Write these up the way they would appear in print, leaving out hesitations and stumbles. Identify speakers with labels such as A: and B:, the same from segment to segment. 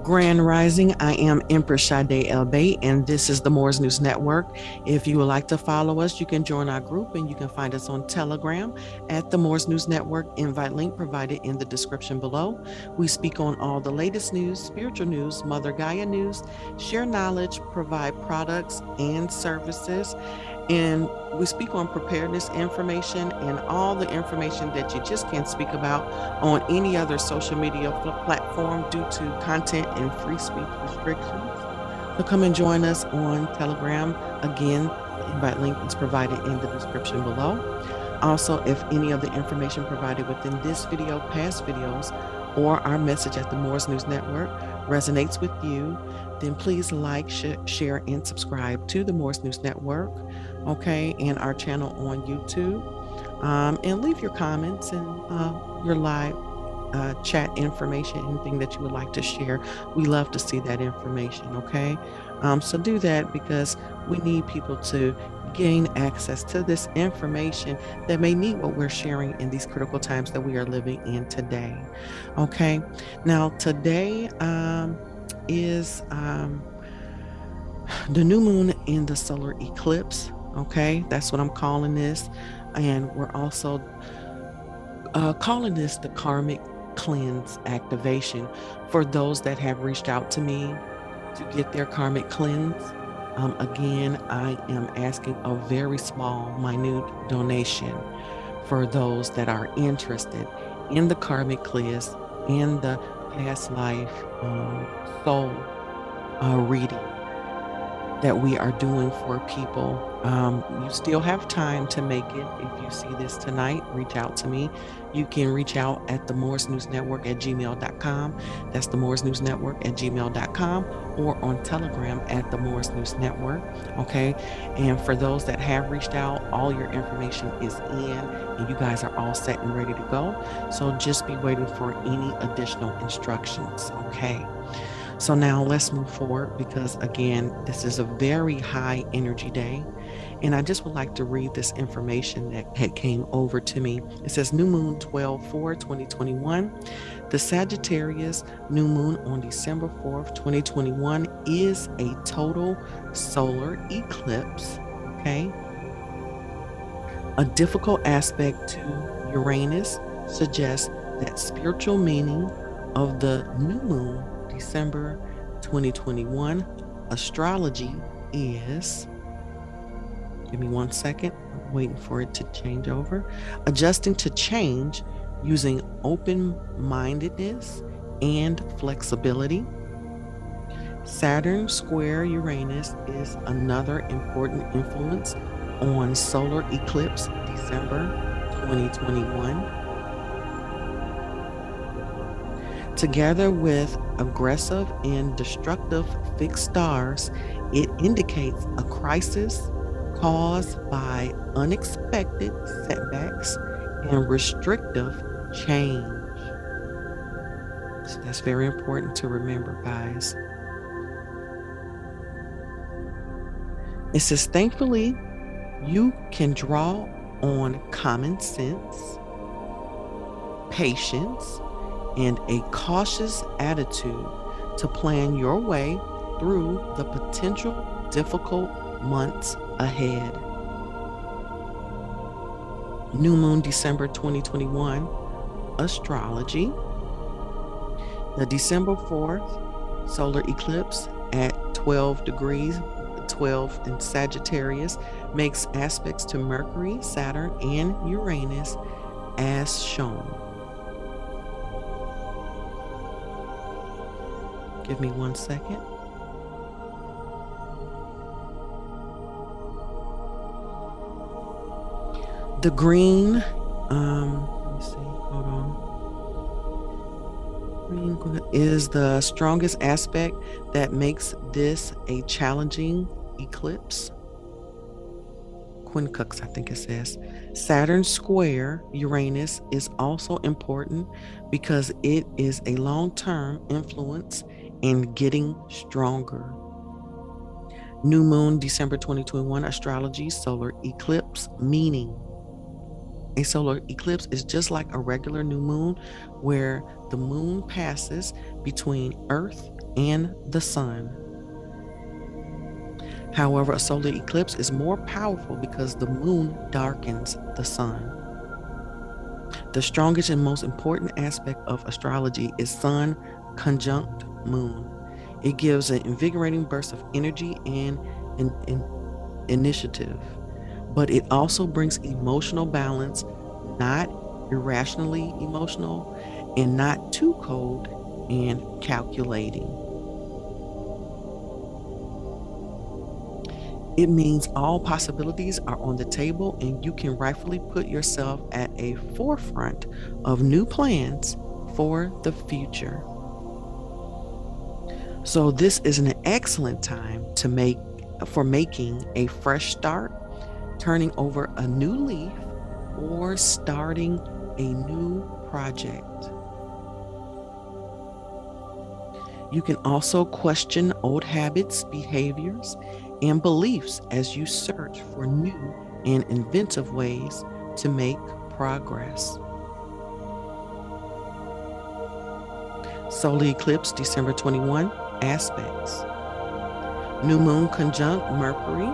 A: Grand Rising, I am Empress Sade El Bay, and this is the Moors News Network. If you would like to follow us, you can join our group and you can find us on Telegram at the Moors News Network. Invite link provided in the description below. We speak on all the latest news, spiritual news, Mother Gaia news, share knowledge, provide products and services, and we speak on preparedness information and all the information that you just can't speak about on any other social media platform due to content and free speech restrictions. So come and join us on Telegram. Again, the invite link is provided in the description below. Also, if any of the information provided within this video, past videos, or our message at the Moors News Network resonates with you, then please like, share, and subscribe to the Moors News Network, okay, and our channel on YouTube. And leave your comments and your live chat information, anything that you would like to share. We love to see that information, okay? So do that because we need people to gain access to this information that may need what we're sharing in these critical times that we are living in today, okay? Now, today is the new moon in the solar eclipse, okay? That's what I'm calling this. And we're also calling this the karmic cleanse activation for those that have reached out to me to get their karmic cleanse. Again, I am asking a very small, minute donation for those that are interested in the karmic cleanse and the past life soul reading that we are doing for people. You still have time to make it. If you see this tonight, reach out to me. You can reach out at the Moors News Network at gmail.com. That's the Moors News Network at gmail.com, or on Telegram at the Moors News Network. Okay. And for those that have reached out, all your information is in and you guys are all set and ready to go. So just be waiting for any additional instructions. Okay. So now let's move forward because, again, this is a very high energy day. And I just would like to read this information that had came over to me. It says new moon 12/4/2021. The Sagittarius new moon on December 4th, 2021 is a total solar eclipse. Okay. A difficult aspect to Uranus suggests that spiritual meaning of the new moon December 2021 astrology is, give me 1 second, I'm waiting for it to change over, adjusting to change using open-mindedness and flexibility. Saturn square Uranus is another important influence on solar eclipse December 2021. Together with aggressive and destructive fixed stars, it indicates a crisis caused by unexpected setbacks and restrictive change. So that's very important to remember, guys. It says, thankfully, you can draw on common sense, patience, and a cautious attitude to plan your way through the potential difficult months ahead. New moon December 2021 astrology. The December 4th solar eclipse at 12 degrees 12 in Sagittarius makes aspects to Mercury, Saturn, and Uranus as shown. Give me 1 second. The green, let me see, hold on. Green is the strongest aspect that makes this a challenging eclipse. Quincux, I think it says. Saturn square Uranus is also important because it is a long-term influence in getting stronger. New moon December 2021 astrology solar eclipse meaning. A solar eclipse is just like a regular new moon where the moon passes between Earth and the sun. However, a solar eclipse is more powerful because the moon darkens the sun. The strongest and most important aspect of astrology is sun conjunct moon. It gives an invigorating burst of energy and initiative, but it also brings emotional balance, not irrationally emotional and not too cold and calculating. It means all possibilities are on the table and you can rightfully put yourself at a forefront of new plans for the future. So this is an excellent time to making a fresh start, turning over a new leaf, or starting a new project. You can also question old habits, behaviors, and beliefs as you search for new and inventive ways to make progress. Solar eclipse, December 21, aspects. New moon conjunct Mercury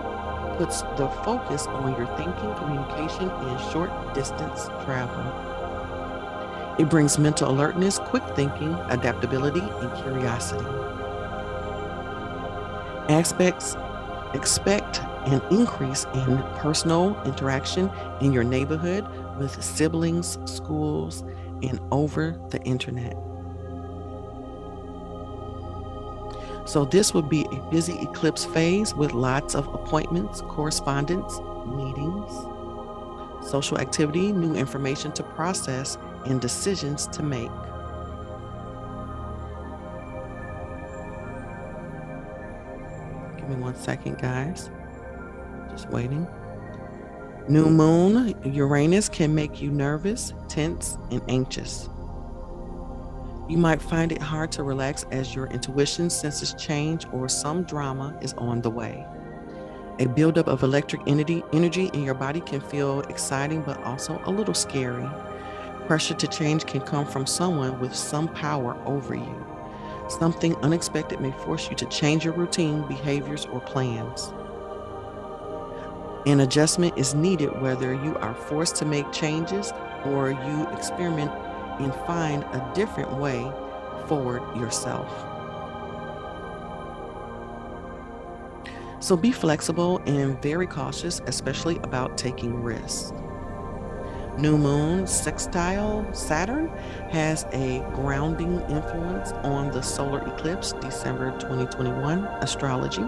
A: puts the focus on your thinking, communication, and short distance travel. It brings mental alertness, quick thinking, adaptability, and curiosity. Aspects expect an increase in personal interaction in your neighborhood with siblings, schools, and over the internet. So this would be a busy eclipse phase with lots of appointments, correspondence, meetings, social activity, new information to process, and decisions to make. Give me 1 second, guys. Just waiting. New moon, Uranus can make you nervous, tense, and anxious. You might find it hard to relax as your intuition senses change or some drama is on the way. A buildup of electric energy in your body can feel exciting but also a little scary. Pressure to change can come from someone with some power over you. Something unexpected may force you to change your routine, behaviors, or plans. An adjustment is needed whether you are forced to make changes or you experiment and find a different way forward yourself. So be flexible and very cautious, especially about taking risks. New moon sextile Saturn has a grounding influence on the solar eclipse, December 2021 astrology,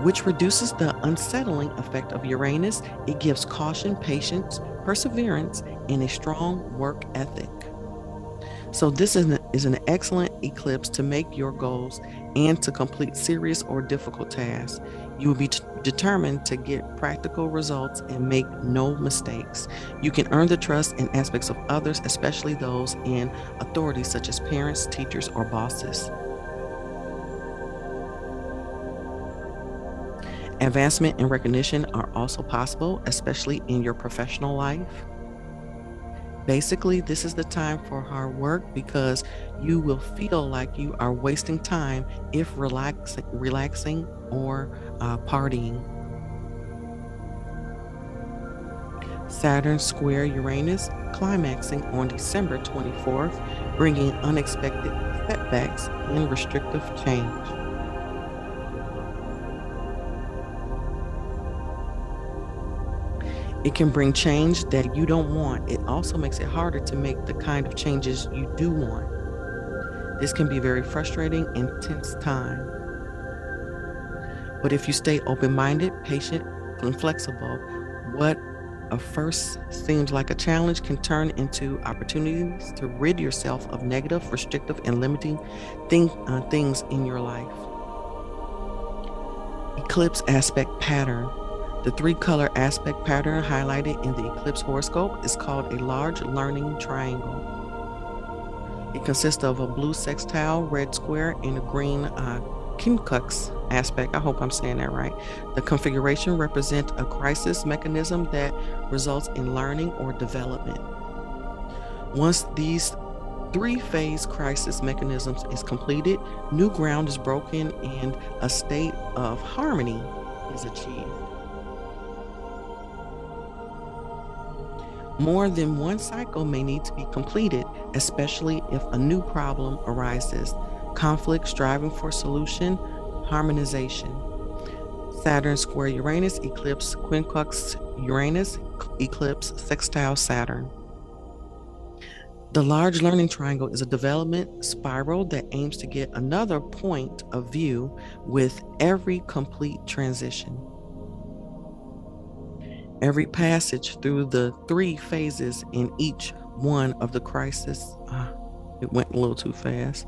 A: which reduces the unsettling effect of Uranus. It gives caution, patience, perseverance, and a strong work ethic. So this is an excellent eclipse to make your goals and to complete serious or difficult tasks. You will be determined to get practical results and make no mistakes. You can earn the trust and aspects of others, especially those in authority such as parents, teachers, or bosses. Advancement and recognition are also possible, especially in your professional life. Basically, this is the time for hard work because you will feel like you are wasting time if relaxing or partying. Saturn square Uranus climaxing on December 24th, bringing unexpected setbacks and restrictive change. It can bring change that you don't want. It also makes it harder to make the kind of changes you do want. This can be very frustrating and tense time. But if you stay open-minded, patient, and flexible, what at first seems like a challenge can turn into opportunities to rid yourself of negative, restrictive, and limiting things in your life. Eclipse aspect pattern. The 3-color aspect pattern highlighted in the eclipse horoscope is called a large learning triangle. It consists of a blue sextile, red square, and a green quincunx aspect. I hope I'm saying that right. The configuration represents a crisis mechanism that results in learning or development. Once these three-phase crisis mechanisms is completed, new ground is broken and a state of harmony is achieved. More than one cycle may need to be completed, especially if a new problem arises. Conflict, striving for solution, harmonization. Saturn square Uranus, eclipse quincunx Uranus, eclipse sextile Saturn. The large learning triangle is a development spiral that aims to get another point of view with every complete transition. Every passage through the three phases in each one of the crisis. It went a little too fast.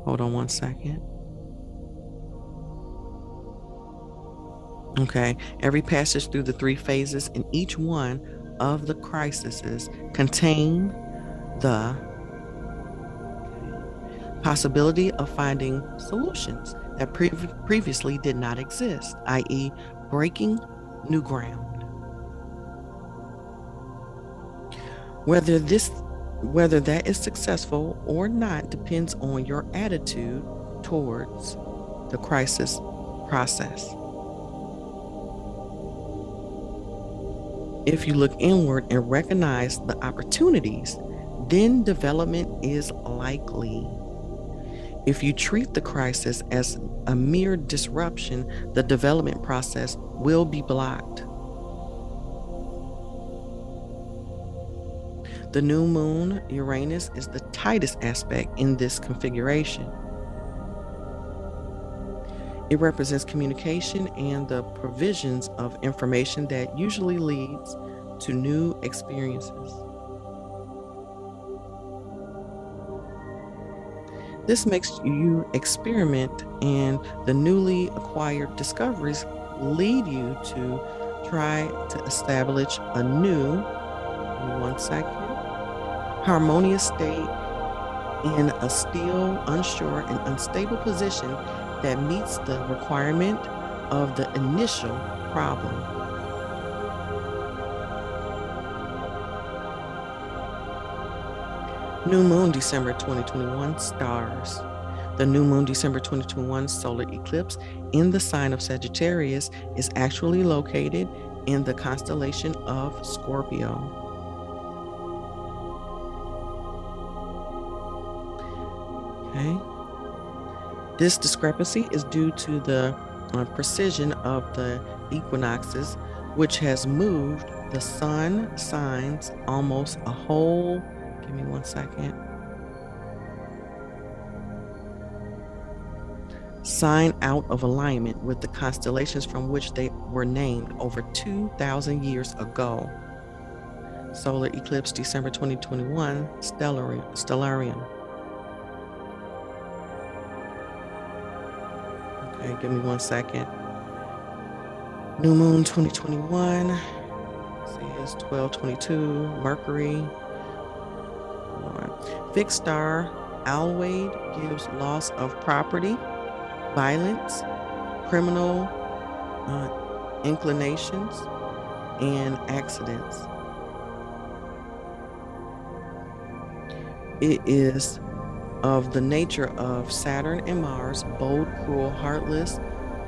A: Hold on one second. Okay, every passage through the three phases in each one of the crises contain the possibility of finding solutions that previously did not exist, i.e., breaking new ground. Whether that is successful or not depends on your attitude towards the crisis process. If you look inward and recognize the opportunities, then development is likely. If you treat the crisis as a mere disruption, the development process will be blocked. The new moon, Uranus, is the tightest aspect in this configuration. It represents communication and the provisions of information that usually leads to new experiences. This makes you experiment, and the newly acquired discoveries lead you to try to establish a new, give me one second, harmonious state in a still, unsure, and unstable position that meets the requirement of the initial problem. New moon, December 2021, stars. The new moon, December 2021 solar eclipse in the sign of Sagittarius is actually located in the constellation of Scorpio. Okay. This discrepancy is due to the precision of the equinoxes, which has moved the sun signs almost a whole, give me one second, sign out of alignment with the constellations from which they were named over 2,000 years ago. Solar eclipse, December 2021, stellarium. Okay, give me one second. New moon 2021 says 1222 Mercury. Fixed star Alwade gives loss of property, violence, criminal inclinations, and accidents. It is of the nature of Saturn and Mars, bold, cruel, heartless,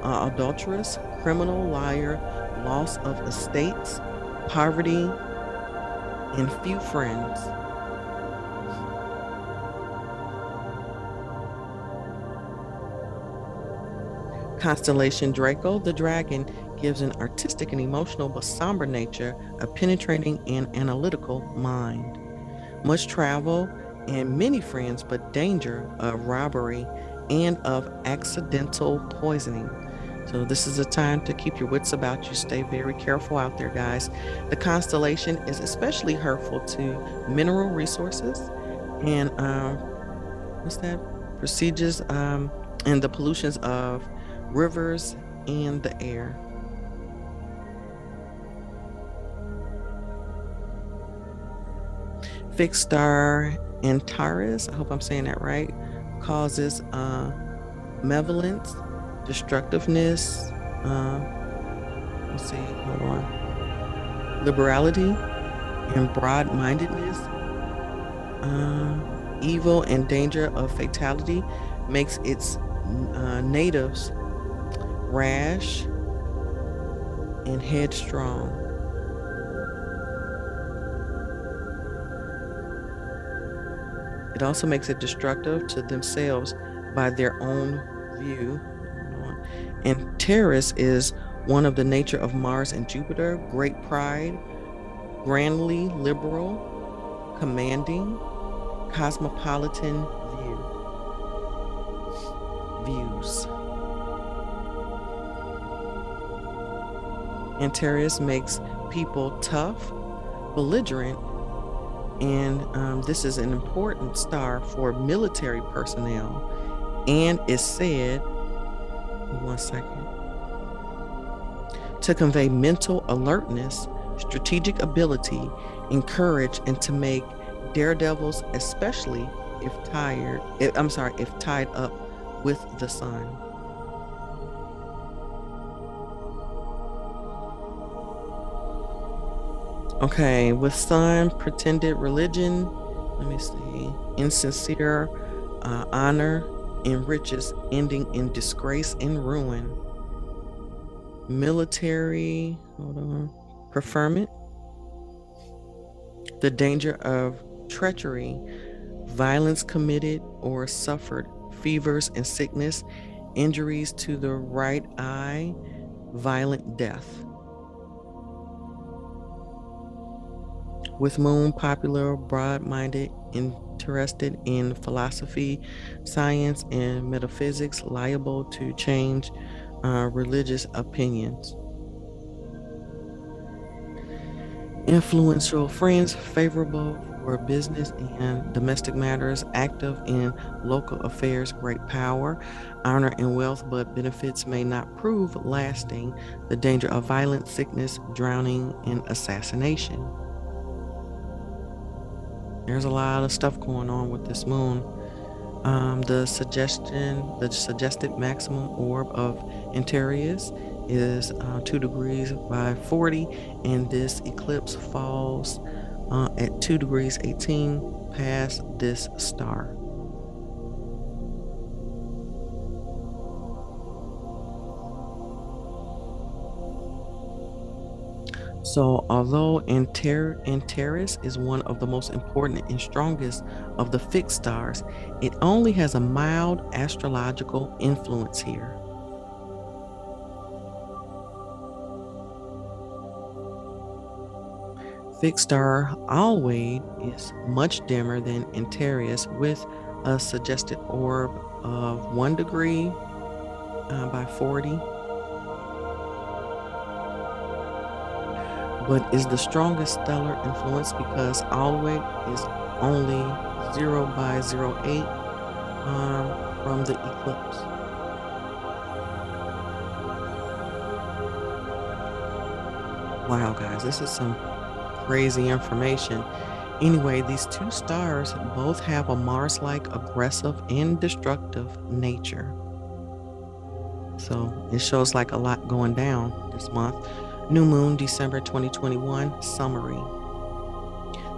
A: adulterous, criminal, liar, loss of estates, poverty, and few friends. Constellation Draco, the dragon, gives an artistic and emotional but somber nature, a penetrating and analytical mind. Much travel and many friends, but danger of robbery and of accidental poisoning. So this is a time to keep your wits about you. Stay very careful out there, guys. The constellation is especially hurtful to mineral resources and procedures and the pollutions of rivers and the air. Fixed star Antares, I hope I'm saying that right, causes malevolence, destructiveness, let's see, hold on, liberality and broad-mindedness, evil and danger of fatality makes its natives rash and headstrong. It also makes it destructive to themselves by their own view. And Taurus is one of the nature of Mars and Jupiter, great pride, grandly liberal, commanding, cosmopolitan views. And Taurus makes people tough, belligerent, and this is an important star for military personnel, and is said, one second, to convey mental alertness, strategic ability, and courage, and to make daredevils, especially if tied up with the sun. Okay, with sun, pretended religion, let me see, insincere honor and riches ending in disgrace and ruin. Military, hold on, preferment, the danger of treachery, violence committed or suffered, fevers and sickness, injuries to the right eye, violent death. With moon, popular, broad-minded, interested in philosophy, science, and metaphysics, liable to change religious opinions. Influential friends, favorable for business and domestic matters, active in local affairs, great power, honor and wealth, but benefits may not prove lasting. The danger of violence, sickness, drowning, and assassination. There's a lot of stuff going on with this moon. The suggested maximum orb of Antares is 2 degrees by 40, and this eclipse falls at 2 degrees 18 past this star. So, although Antares is one of the most important and strongest of the fixed stars, it only has a mild astrological influence here. Fixed star Alwade is much dimmer than Antares, with a suggested orb of 1 degree by 40, but is the strongest stellar influence because Alwade is only 0 by 0.8 from the eclipse. Wow, guys, this is some crazy information. Anyway, these two stars both have a Mars-like aggressive and destructive nature. So it shows like a lot going down this month. New moon, December 2021, summary.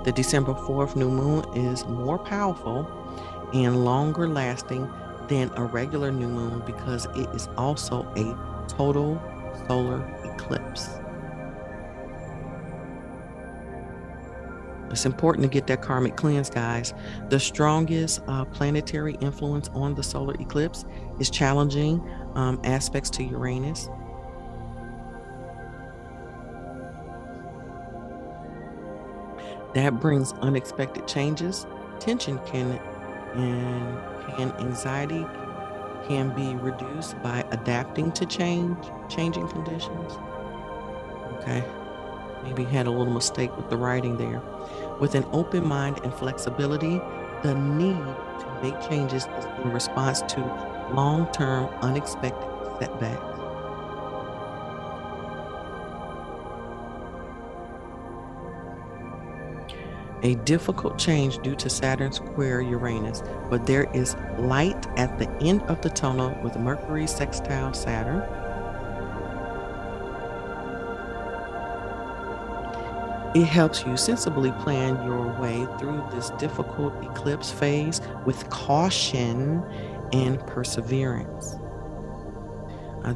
A: The December 4th new moon is more powerful and longer lasting than a regular new moon because it is also a total solar eclipse. It's important to get that karmic cleanse, guys. The strongest planetary influence on the solar eclipse is challenging aspects to Uranus. That brings unexpected changes. Tension and anxiety can be reduced by adapting to changing conditions. Okay, maybe had a little mistake with the writing there. With an open mind and flexibility, the need to make changes is in response to long-term unexpected setbacks. A difficult change due to Saturn square Uranus, but there is light at the end of the tunnel with Mercury sextile Saturn. It helps you sensibly plan your way through this difficult eclipse phase with caution and perseverance.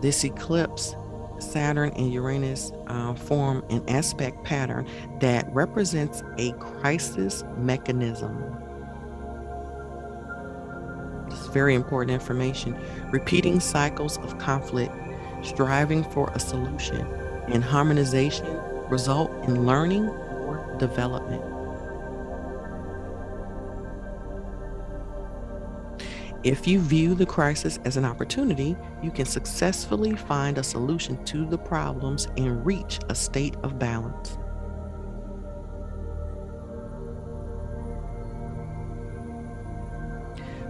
A: This eclipse, Saturn and Uranus form an aspect pattern that represents a crisis mechanism. It's very important information. Repeating cycles of conflict, striving for a solution, and harmonization result in learning or development. If you view the crisis as an opportunity, you can successfully find a solution to the problems and reach a state of balance.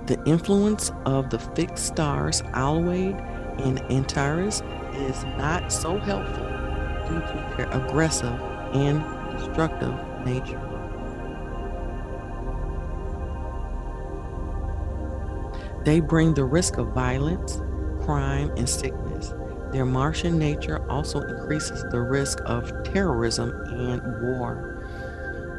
A: The influence of the fixed stars Alwade and Antares is not so helpful due to their aggressive and destructive nature. They bring the risk of violence, crime, and sickness. Their Martian nature also increases the risk of terrorism and war.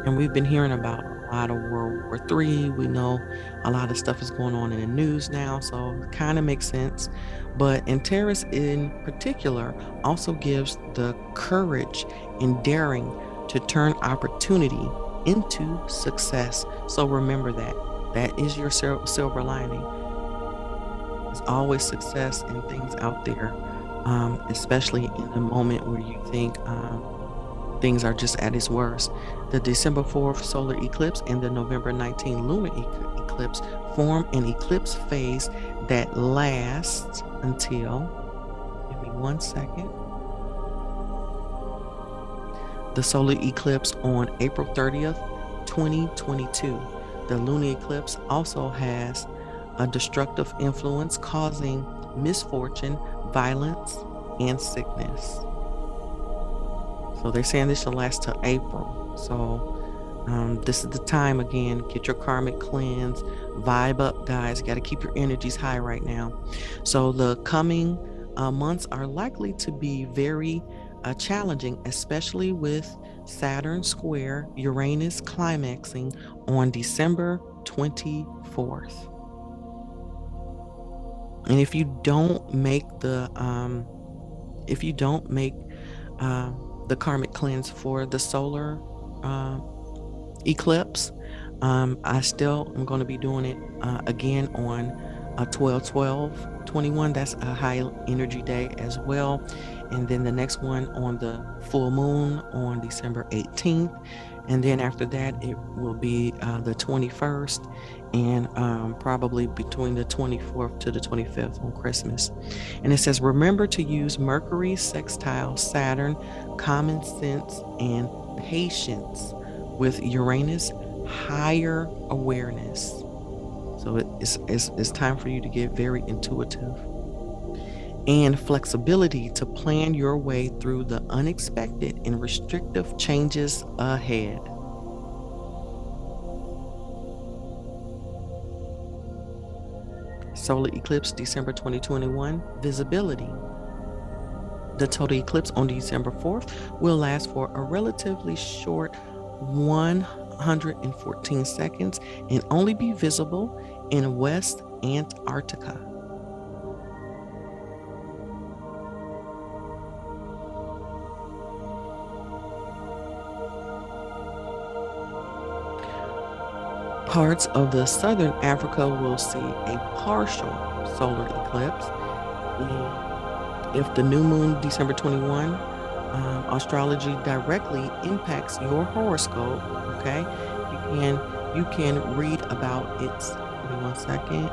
A: And we've been hearing about a lot of World War III. We know a lot of stuff is going on in the news now, so it kind of makes sense. But Antares in particular also gives the courage and daring to turn opportunity into success. So remember that. That is your silver lining. There's always success in things out there, especially in a moment where you think things are just at its worst. The December 4th solar eclipse and the November 19th lunar eclipse form an eclipse phase that lasts until, give me 1 second, the solar eclipse on April 30th, 2022. The lunar eclipse also has a destructive influence causing misfortune, violence, and sickness. So they're saying this should last till April. So this is the time again. Get your karmic cleanse, vibe up, guys. You got to keep your energies high right now. So the coming months are likely to be very challenging, especially with Saturn square Uranus climaxing on December 24th. And if you don't make the karmic cleanse for the solar eclipse, I still am going to be doing it again on 12/12/21. That's a high energy day as well. And then the next one on the full moon on December 18th. And then after that, it will be the 21st and probably between the 24th to the 25th on Christmas. And it says, remember to use Mercury sextile Saturn, common sense, and patience with Uranus, higher awareness. So it's time for you to get very intuitive and flexibility to plan your way through the unexpected and restrictive changes ahead. Solar eclipse December 2021 visibility. The total eclipse on December 4th will last for a relatively short 114 seconds and only be visible in West Antarctica. Parts of the southern Africa will see a partial solar eclipse. If the new moon December 21 astrology directly impacts your horoscope, okay, you can read about its, give me 1 second,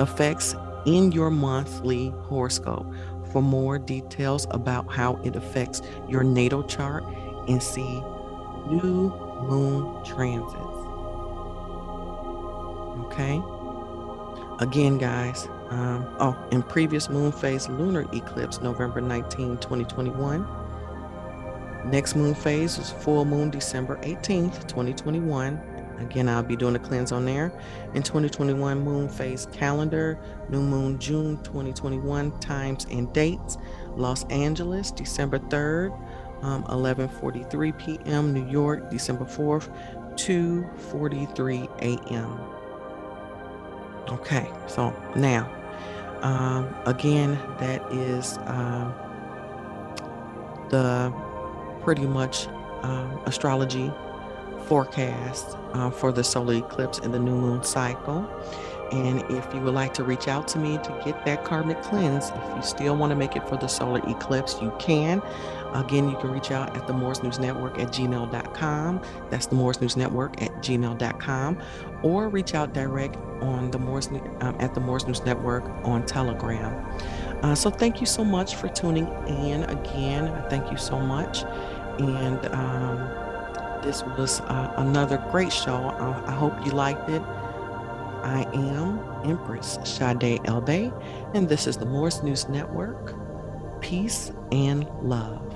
A: effects in your monthly horoscope for more details about how it affects your natal chart and see new moon transits. Okay. Again, guys, in previous moon phase lunar eclipse, November 19, 2021, Next moon phase is full moon December 18th, 2021. Again, I'll be doing a cleanse on there. In 2021 moon phase calendar, new moon June 2021, times and dates. Los Angeles, December 3rd, 11:43 p.m. New York, December 4th, 2:43 a.m. Okay, so now, again, that is the pretty much astrology forecast for the solar eclipse and the new moon cycle. And if you would like to reach out to me to get that karmic cleanse, if you still want to make it for the solar eclipse, you can. Again, you can reach out at the Moors News Network at gmail.com. That's the Moors News Network at gmail.com. Or reach out direct on the Moors at the Moors News Network on Telegram. So thank you so much for tuning in again. Thank you so much. And this was another great show. I hope you liked it. I am Empress Sade Elbay, and this is the Moors News Network. Peace and love.